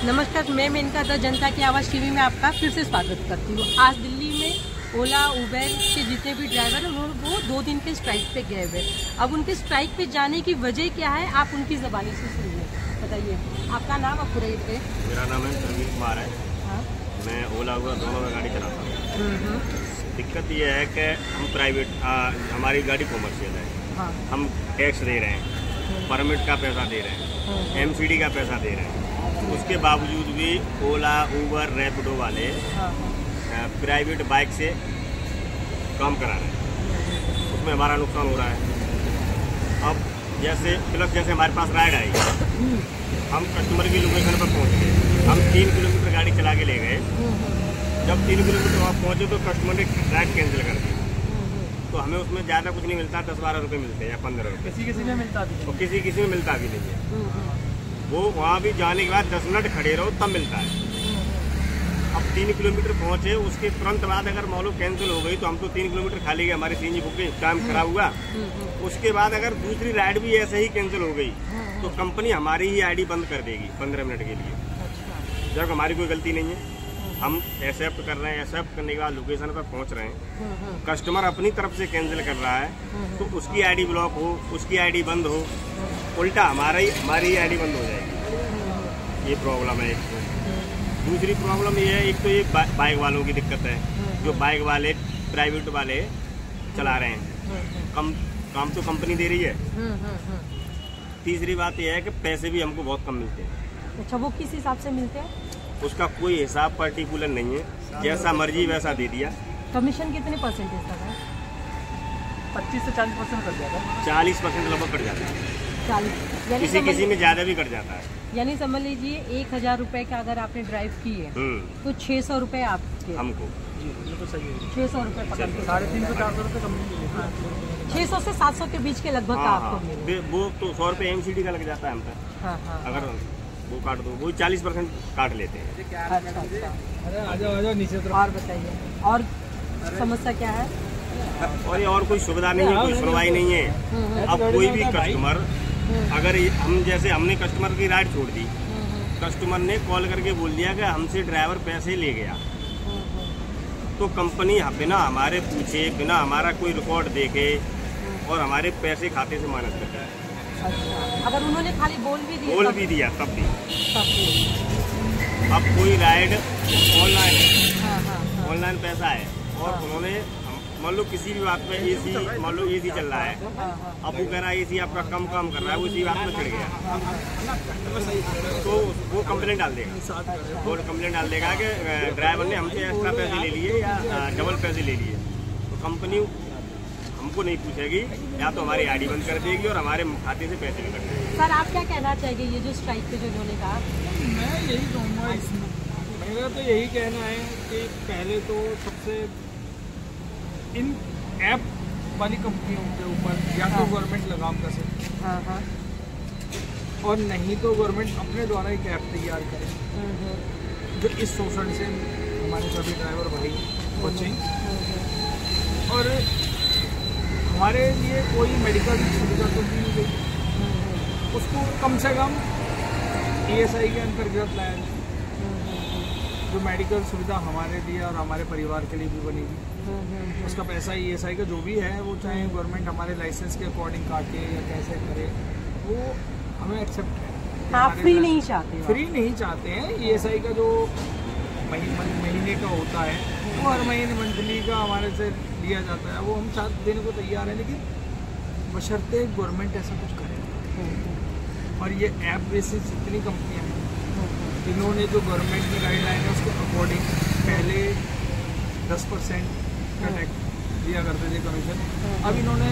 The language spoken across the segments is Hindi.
नमस्कार, मैं मेनका द जनता की आवाज़ टीवी में आपका फिर से स्वागत करती हूँ। आज दिल्ली में ओला उबर के जितने भी ड्राइवर हैं वो 2 दिन के स्ट्राइक पे गए हुए। अब उनके स्ट्राइक पे जाने की वजह क्या है, आप उनकी ज़बानी से सुनिए। बताइए, आपका नाम आप पूरा पे? मेरा नाम है प्रवीण कुमार है। हाँ? मैं ओला उबर दोनों में गाड़ी चलाता हूँ। दिक्कत ये है कि हम प्राइवेट हमारी गाड़ी कॉमर्शियल है। हाँ। हम टैक्स दे रहे हैं, परमिट का पैसा दे रहे हैं, MCD का पैसा दे रहे हैं। उसके बावजूद भी ओला उबर रैपिडो वाले प्राइवेट बाइक से काम करा रहे हैं, उसमें हमारा नुकसान हो रहा है। अब जैसे हमारे पास राइड आई, हम कस्टमर की लोकेशन पर पहुंच गए, हम 3 किलोमीटर गाड़ी चला के ले गए। जब 3 किलोमीटर वहाँ पहुँचे तो कस्टमर ने राइड कैंसिल कर दी। तो हमें उसमें ज़्यादा कुछ नहीं मिलता, 10-12 रुपये मिलते हैं या 15 रुपये। किसी में मिलता भी तो किसी में मिलता भी नहीं है। वो वहाँ भी जाने के बाद 10 मिनट खड़े रहो तब मिलता है। अब 3 किलोमीटर पहुँचे, उसके तुरंत बाद अगर मान लो कैंसिल हो गई तो हम तो 3 किलोमीटर खाली गए, हमारी CNG बुकिंग टाइम खराब हुआ। उसके बाद अगर दूसरी राइड भी ऐसे ही कैंसिल हो गई तो कंपनी हमारी ही ID बंद कर देगी 15 मिनट के लिए, जब हमारी कोई गलती नहीं है। हम एक्सेप्ट कर रहे हैं, एक्सेप्ट करने के बाद लोकेशन पर पहुंच रहे हैं, कस्टमर अपनी तरफ से कैंसिल कर रहा है तो उसकी ID ब्लॉक हो, उसकी ID बंद हो, उल्टा हमारी ID बंद हो जाएगी। ये प्रॉब्लम है। दूसरी प्रॉब्लम ये है, एक तो ये बाइक वालों की दिक्कत है, जो बाइक वाले प्राइवेट वाले चला रहे हैं, काम तो कंपनी दे रही है। तीसरी बात यह है कि पैसे भी हमको बहुत कम मिलते हैं। अच्छा, वो किस हिसाब से मिलते हैं? उसका कोई हिसाब पर्टिकुलर नहीं है, जैसा मर्जी वैसा दे दिया। कमीशन कितने परसेंटेज तक है? 25 से 40% कट जाता है। 40% लगभग कट जाता है। 40 किसी में ज्यादा भी कट जाता है। यानी समझ लीजिए 1000 रुपए का अगर आपने ड्राइव की है तो 600 रुपए आपके हमको। ये तो सही है। 600 रुपए पकड़ के 350 से 400 रुपए कम। 600 से 700 के बीच के लगभग का आपको मिले। वो तो 100 रुपए MCD का लग जाता है हम पर। अगर वो काट दो, वो 40% काट लेते हैं। अच्छा। आ जाओ नीचे। और बताइए, और समस्या क्या है? और कोई सुविधा नहीं है, कोई सुनवाई नहीं है। अब कोई भी कस्टमर, अगर हमने कस्टमर की राइड छोड़ दी, कस्टमर ने कॉल करके बोल दिया कि हमसे ड्राइवर पैसे ले गया, तो कंपनी बिना हमारे पूछे, बिना हमारा कोई रिकॉर्ड देखे और हमारे पैसे खाते से माइनस करता है। अच्छा, अगर उन्होंने खाली बोल भी दिया तब भी। अब कोई राइड ऑनलाइन पैसा है और उन्होंने मान लो किसी भी बात पे AC चल रहा है, अब वो कह रहा है AC आपका कम काम कर रहा है, वो इसी बात में चढ़ गया तो वो कंप्लेंट डाल देगा कि ड्राइवर ने हमसे एक्स्ट्रा पैसे ले लिए या डबल पैसे ले लिए। तो कंपनी हमको नहीं पूछेगी, या तो हमारी ID बंद कर देगी और हमारे खाते से पैसे भी कट देगी। सर, आप क्या कहना चाहिए ये जो स्ट्राइक पे जो इन्होंने कहा? मैं यही कहूँगा, मेरा तो यही कहना है कि पहले तो सबसे इन ऐप वाली कंपनियों के ऊपर या तो गवर्नमेंट लगाम कसे, और नहीं तो गवर्नमेंट अपने द्वारा एक ऐप तैयार करे जो इस शोषण से हमारे सभी ड्राइवर भाई बचें। और हमारे लिए कोई मेडिकल सुविधा तो दी गई, उसको कम से कम ESI के अंतर्गत लाया जाए, जो मेडिकल सुविधा हमारे लिए और हमारे परिवार के लिए भी बनेगी। उसका पैसा ESI का जो भी है, वो चाहे गवर्नमेंट हमारे लाइसेंस के अकॉर्डिंग काटे या कैसे करे, वो हमें एक्सेप्ट है। आप फ्री नहीं चाहते हैं। ESI का जो महीने का होता है वो हर महीने मंथली का हमारे से लिया जाता है, वो हम साथ देने को तैयार हैं, लेकिन बशर्ते गवर्नमेंट ऐसा कुछ करे। और ये ऐप बेसिस जितनी कंपनियां हैं, इन्होंने जो गवर्नमेंट की गाइडलाइन है उसके अकॉर्डिंग पहले 10% का टैक्स दिया करते थे कमीशन, अब इन्होंने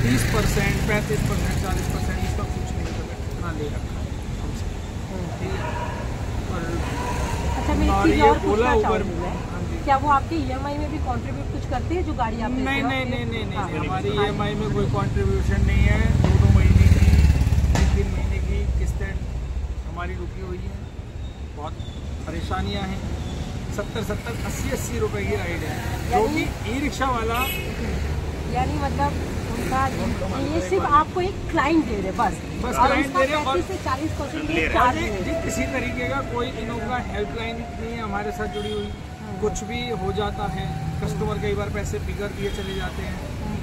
30%, 35%, 40% इसका कुछ नहीं कर इतना ले रखा है हमसे। अच्छा, मैं एक चीज़ और पूछना चाहूँगी, क्या वो आपके EMI में भी कंट्रीब्यूट कुछ करती है जो गाड़ी आप लेते हैं? नहीं, हमारी EMI में कोई कंट्रीब्यूशन नहीं है। 2-2 महीने की, 3-3 महीने की किस्तें हमारी रुकी हुई है। बहुत परेशानियां हैं। 70-80 रुपए की राइड है, जो कि ई-रिक्शा वाला यानी मतलब उनका ये सिर्फ आपको एक क्लाइंट दे रहे बस क्लाइंट दे रहे हैं। और 35 से 40% जी किसी तरीके का कोई इनोवा हेल्पलाइन नहीं है हमारे साथ जुड़ी हुई। कुछ भी हो जाता है, कस्टमर कई बार पैसे बिगड़ दिए चले जाते हैं,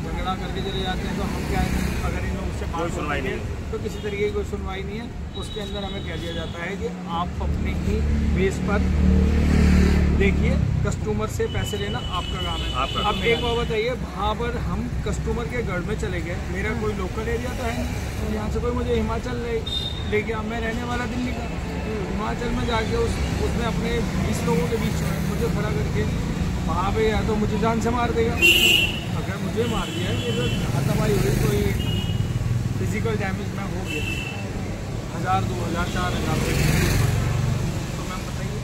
झगड़ा करके चले जाते हैं, तो हम क्या है, अगर इन लोगों से बात सुनवाई नहीं है तो किसी तरीके की कोई सुनवाई नहीं है। उसके अंदर हमें कह दिया जाता है कि आप अपने ही बेस पर देखिए, कस्टमर से पैसे लेना आपका काम है। अब एक बात बताइए, वहाँ पर हम कस्टमर के घर में चले गए, मेरा कोई लोकल एरिया तो है नहीं, यहाँ से कोई मुझे हिमाचल ले गया, मैं रहने वाला दिल्ली का, हिमाचल में जाके उसने अपने 20 लोगों के बीच में मुझे खड़ा करके वहाँ पे या तो मुझे जान से मार देगा, अगर मुझे मार दिया ये तो हाथापाई हुई, कोई फिजिकल डैमेज में हो गया 1000, 2000, 4000, तो मैं बताइए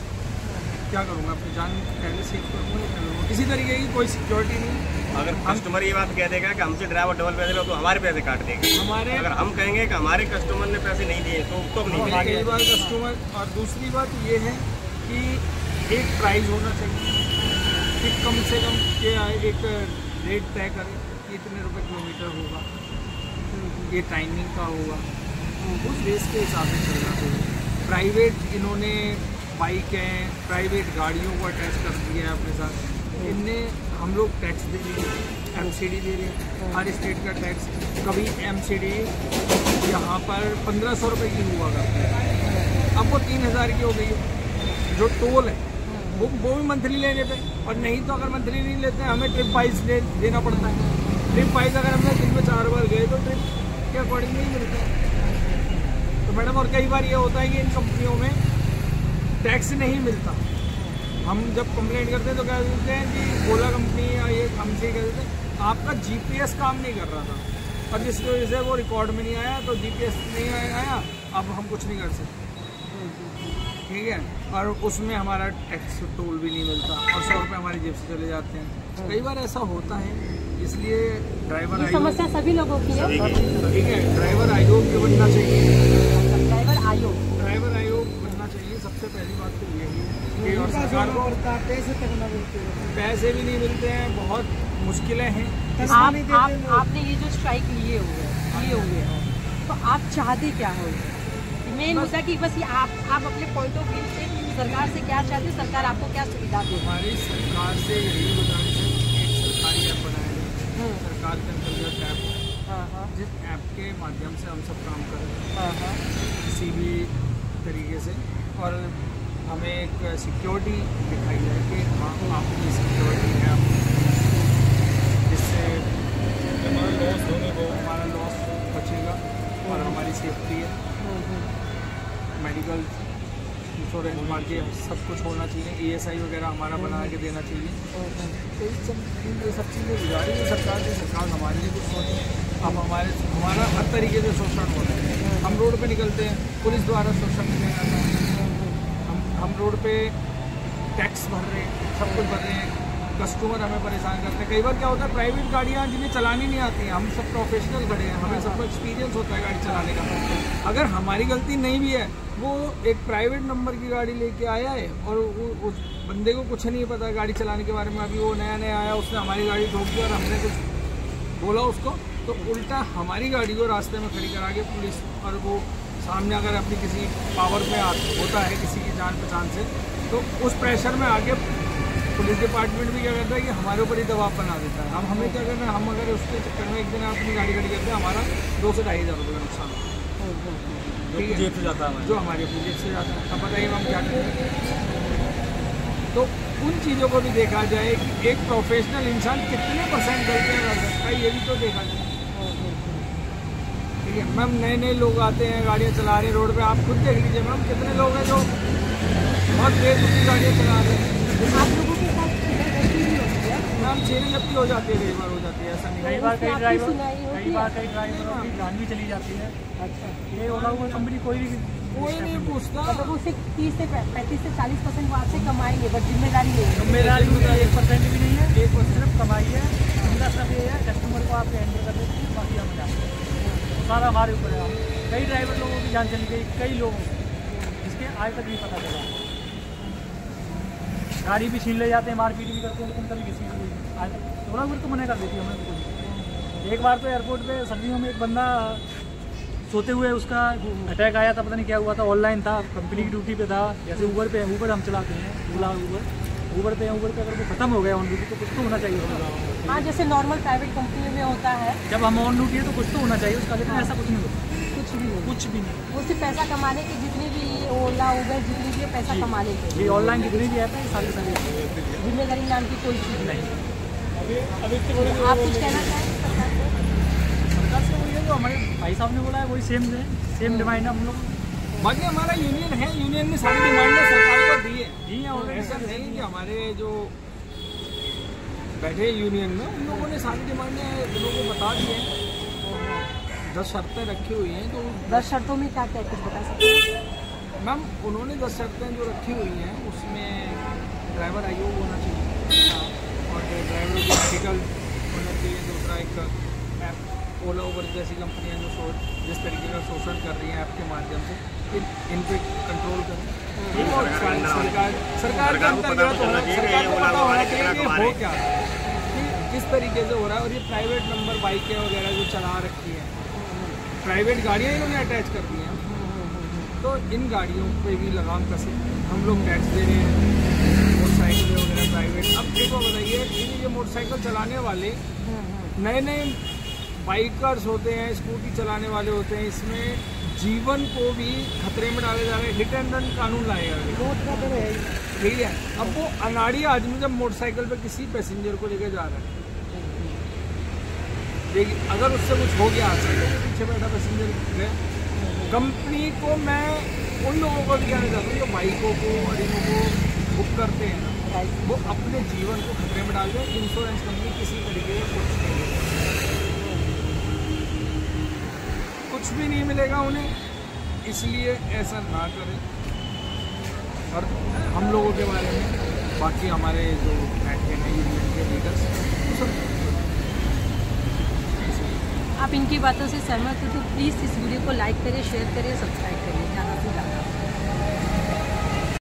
क्या करूँगा, अपनी जान पहले से करूँगा, किसी तरीके की कोई सिक्योरिटी नहीं। अगर कस्टमर ये बात कह देगा कि हमसे ड्राइवर डबल पैसे लो तो हमारे पैसे काट देंगे, हमारे अगर हम कहेंगे कि हमारे कस्टमर ने पैसे नहीं दिए तो नहीं मिलेंगे कई बार कस्टमर। और दूसरी बात ये है कि एक प्राइस होना चाहिए कि कम से कम क्या एक रेट तय करें कि इतने रुपए किलोमीटर होगा, ये टाइमिंग का होगा, उस बेस के हिसाब से चलना चाहिए। प्राइवेट इन्होंने बाइक हैं, प्राइवेट गाड़ियों को अटैच कर दिया है अपने साथ, इनने हम लोग टैक्स दे रहे हैं, एमसीडी दे रहे हैं, हर स्टेट का टैक्स। कभी एमसीडी यहाँ पर 1500 रुपये की हुआ करती है, अब वो 3000 की हो गई है। जो टोल है वो भी मंथली लेने पे, और नहीं तो अगर मंथली नहीं लेते हैं हमें ट्रिप वाइज देना पड़ता है। ट्रिप वाइज अगर हमने दिन में 4 बार गए तो ट्रिप के अकॉर्डिंग नहीं मिलता है। तो मैडम और कई बार ये होता है कि इन कंपनियों में टैक्स नहीं मिलता। हम जब कंप्लेंट करते हैं तो कह देते हैं कि ओला कंपनी या ये हमसे कह देते हैं आपका जीपीएस काम नहीं कर रहा था, और जिसकी वजह से वो रिकॉर्ड में नहीं आया, तो जीपीएस नहीं आया, अब हम कुछ नहीं कर सकते, ठीक है। और उसमें हमारा टैक्स टोल भी नहीं मिलता, और 100 रुपये हमारी जेब से चले जाते हैं। कई बार ऐसा होता है, इसलिए ड्राइवर आयोग, समस्या सभी लोगों की है, ठीक है, ड्राइवर आयोग भी बनना चाहिए, ड्राइवर आयोग बनना चाहिए। सबसे पहली बात तो यही है, और सरकार को पैसे भी नहीं मिलते हैं, बहुत मुश्किलें हैं। आपने ये जो स्ट्राइक लिए हुए हैं, तो आप चाहते क्या हो? मेन मुद्दा कि बस ये आप अपने पॉइंट ऑफ व्यू से सरकार से क्या चाहते हैं, सरकार आपको क्या सुविधा दे? हमारी सरकार से यही गुजारिश है, एक सरकारी ऐप बनाए, सरकार के अंतर्गत ऐप, जिस ऐप के माध्यम से हम सब काम करें किसी भी तरीके से, और हमें एक सिक्योरिटी दिखाई जाए कि हाँ आपकी सिक्योरिटी है, जिससे हमारा लॉस बचेगा और हमारी सेफ्टी है। मेडिकल इंश्योरेंस बाकी सब कुछ होना चाहिए, ESI वगैरह हमारा बना के देना चाहिए। तो ये सब चीज़ें गुजारिश है सरकार से, सरकार हमारे लिए कुछ सोचे। अब हमारा हर तरीके से शोषण हो रहा है, हम रोड पे निकलते हैं, पुलिस द्वारा शोषण किया जाता है, हम रोड पे टैक्स भर रहे हैं, सब कुछ भर रहे हैं, कस्टमर हमें परेशान करते हैं। कई बार क्या होता है, प्राइवेट गाड़ियाँ जिन्हें चलानी नहीं आती हैं, हम सब प्रोफेशनल खड़े हैं, हमें सबको एक्सपीरियंस होता है गाड़ी चलाने का, अगर हमारी गलती नहीं भी है, वो एक प्राइवेट नंबर की गाड़ी लेके आया है और उस बंदे को कुछ नहीं पता गाड़ी चलाने के बारे में, अभी वो नया आया, उसने हमारी गाड़ी ठोक दी और हमने कुछ बोला उसको, तो उल्टा हमारी गाड़ी को रास्ते में खड़ी करा के पुलिस, और वो सामने अगर अपनी किसी पावर में होता है किसी की जान पहचान से, तो उस प्रेशर में आके पुलिस डिपार्टमेंट भी क्या करता है कि हमारे ऊपर ही दबाव बना देता है। अब हमें क्या करना है, हम अगर उसके चक्कर में एक दिन अपनी गाड़ी खड़ी करते हैं, हमारा 2 से 2,500 रुपये का नुकसान ठीक है, जेब से जाता है, जो हमारी अपनी जेब से जाता है। अब बताइए हम क्या करें? तो उन चीज़ों को भी देखा जाए कि एक प्रोफेशनल इंसान कितने % गलतियाँ कर सकता है, ये भी तो देखा जाए, ठीक है। मैम नए लोग आते हैं, गाड़ियाँ चला रहे हैं रोड पे, आप खुद देख लीजिए मैम, कितने लोग हैं जो बहुत देर की गाड़ियाँ चला रहे हैं। आप लोगों के साथ मैम चेरी जब्ती हो जाती है, कई बार हो जाती है, ऐसा नहीं। कई बार कई ड्राइवरों की जान भी चली जाती है। अच्छा, ये ओला उबर कंपनी कोई नहीं पूछता, मतलब उससे 30 से 35 से 40% वहाँ से कमाएंगे, बट जिम्मेदारी नहीं है, जिम्मेदारी 1% भी नहीं है, 1% सिर्फ कमाई है, उनका सब ये है कस्टमर को आप हैंडल कर देते हैं, बाकी हम जाते हैं, सारा हमारे ऊपर है। कई ड्राइवर लोगों की जान चली गई, कई लोगों जिसके आज तक नहीं पता चला, गाड़ी भी छीन ले जाते हैं, मारपीट भी करते हैं, लेकिन कभी किसी को आज ओला उबर तो मना कर देती है हमें, एक बार तो एयरपोर्ट पे सर्दियों में एक बंदा सोते हुए उसका अटैक आया था, पता नहीं क्या हुआ था, ऑनलाइन था, कंपनी की ड्यूटी पे था, जैसे ऊबर हम चलाते हैं, ओला ऊबर पे अगर वो खत्म हो गया ऑन ड्यूटी तो कुछ तो होना चाहिए। हाँ, जैसे नॉर्मल प्राइवेट कंपनी में होता है, जब हम ऑन ड्यूटी है तो कुछ तो होना चाहिए उसका, लेकिन ऐसा कुछ नहीं होता, कुछ भी नहीं। नहीं। वो सिर्फ पैसा कमाने की, जितनी भी ओला उबर जितनी भी है पैसा कमाने के, ये ऑनलाइन जितनी भी ऐप है सारी जिम्मेदारी नाम की कोई चीज़ नहीं। नहीं। आप कुछ कहना चाहेंगे सरकार को? सरकार से वही है जो हमारे भाई साहब ने बोला है, वही सेम डिमांड हम लोग। बाकी हमारा यूनियन है, यूनियन ने सारी डिमांडें सरकार को दी है और ऐसा नहीं कि हमारे जो बैठे यूनियन में उन लोगों ने सारी डिमांडें लोगों को बता दी हैं। 10 शर्तें रखी हुई हैं, तो 10 शर्तों में क्या क्या कुछ बता सकते हैं? मैम उन्होंने 10 शर्तें जो रखी हुई हैं उसमें ड्राइवर आयोग होना चाहिए और ड्राइवर की मेडिकल होना चाहिए। दूसरा एक ऐप ओला उबर जैसी कंपनियां जो जिस तरीके का शोषण कर रही हैं ऐप के माध्यम से इन पे कंट्रोल करें। सरकार के अंतर्गत सरकार को पता होना चाहिए कि हो क्या कि किस तरीके से हो रहा है। और ये प्राइवेट नंबर बाइकें वगैरह जो चला रखी हैं, प्राइवेट गाड़ियाँ इन्होंने अटैच कर दी हैं, तो इन गाड़ियों पे भी लगाम कसे। हम लोग टैक्स दे रहे हैं मोटरसाइकिल वगैरह प्राइवेट। अब देखो बताइए, ये मोटरसाइकिल चलाने वाले नए बाइकर्स होते हैं, स्कूटी चलाने वाले होते हैं, इसमें जीवन को भी खतरे में डाले जा रहे हैं। हिट एंड रन कानून लाएगा, ठीक है। अब वो अनाड़ी आदमी जब मोटरसाइकिल पे किसी पैसेंजर को लेकर जा रहा है, देखिए अगर उससे कुछ हो गया तो पीछे बैठा पैसेंजर गया। कंपनी को मैं उन लोगों को भी कहना चाहता हूँ जो बाइकों को और इनों को बुक करते हैं ना, वो अपने जीवन को खतरे में डाल दें। इंश्योरेंस कंपनी किसी तरीके से कुछ भी नहीं मिलेगा उन्हें, इसलिए ऐसा ना करें। और हम लोगों के बारे में बाकी हमारे जो बैठे हैं यूनियन के लीडर्स, आप इनकी बातों से सहमत हो तो प्लीज़ इस वीडियो को लाइक करिए, शेयर करिए, सब्सक्राइब करिए ज़्यादा से ज़्यादा।